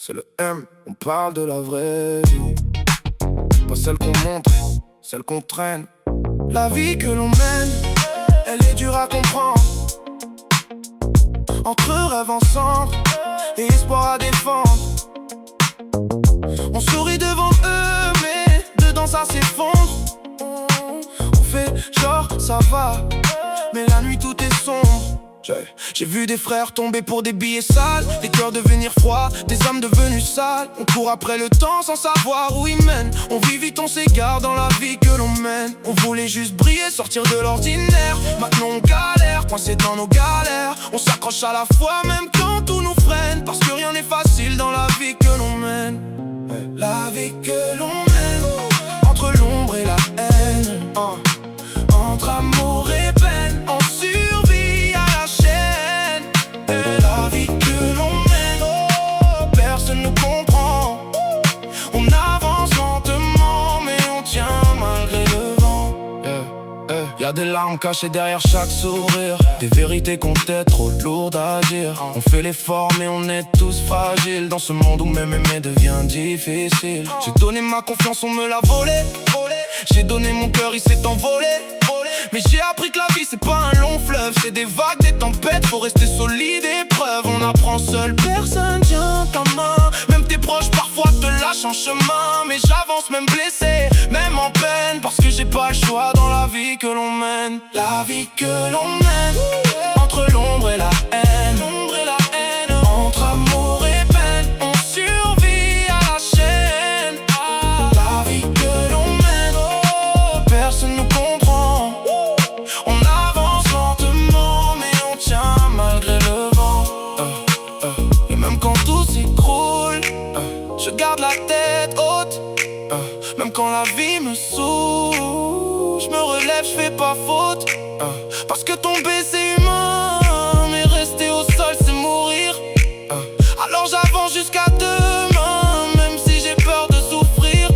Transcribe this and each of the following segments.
c'est le M, on parle de la vraie vie. Pas celle qu'on montre, celle qu'on traîne. La vie que l'on mène, elle est dure à comprendre. Entre rêves ensemble et espoir à défendre. On sourit devant eux, mais dedans ça s'effondre. On fait genre ça va, mais la nuit tout est sombre. J'ai vu des frères tomber pour des billets sales, des cœurs devenir froids, des âmes devenues sales. On court après le temps sans savoir où il mène. On vit vite, on s'égare dans la vie que l'on mène. On voulait juste briller, sortir de l'ordinaire. Maintenant on galère, coincé dans nos galères. On s'accroche à la fois même quand tout nous freine. Parce que rien n'est facile dans la vie que l'on mène. La vie que l'on mène, entre l'ombre et la haine, entre amour et peine, on survit à la chaîne. Et la vie que l'on mène, oh, personne ne comprend. On avance lentement, mais on tient malgré le vent. Y'a des larmes cachées derrière chaque sourire, des vérités qu'on est trop lourdes à dire. On fait l'effort mais on est tous fragiles dans ce monde où même aimer devient difficile. J'ai donné ma confiance, on me l'a volé. J'ai donné mon cœur, il s'est envolé. Mais j'ai appris que la vie c'est pas un long fleuve, c'est des vagues, des tempêtes, faut rester solide, épreuve. On apprend seul, personne tient ta main. Même tes proches parfois te lâchent en chemin. Mais j'avance même blessé, même en peine, parce que j'ai pas le choix dans la vie que l'on mène. La vie que l'on mène, entre l'ombre et la haine, entre amour et peine, on survit à la chaîne. La vie que l'on mène, oh, personne ne comprend. On avance lentement, mais on tient malgré le vent. Et même quand tout s'écroule, je garde la tête haute. Même quand la vie me saoule, je me relève, je fais pas faute. Parce que tomber c'est humain, mais rester au sol c'est mourir. Alors j'avance jusqu'à demain, même si j'ai peur de souffrir.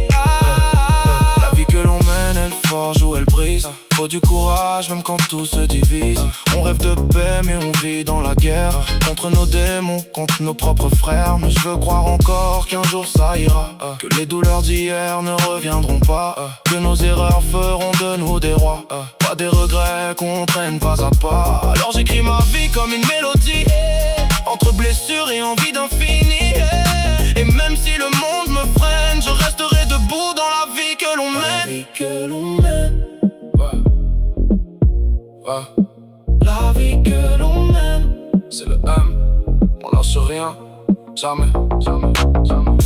La vie que l'on mène, elle forge ou elle brise. Faut du courage même quand tout se divise. On rêve de paix mais on vit dans la guerre. Contre nos démons, contre nos propres frères. Mais je veux croire encore qu'un jour ça ira. Que les douleurs d'hier ne reviendront pas. Que nos erreurs feront de nous des rois. Pas des regrets qu'on traîne pas à pas. Alors j'écris ma vie comme une mélodie, entre blessures et envie d'infini. Et même si le monde me freine, je resterai debout dans la vie que l'on mène. La vie que l'on mène. La vie que l'on mène, c'est le M, on lâche rien, jamais, jamais, jamais.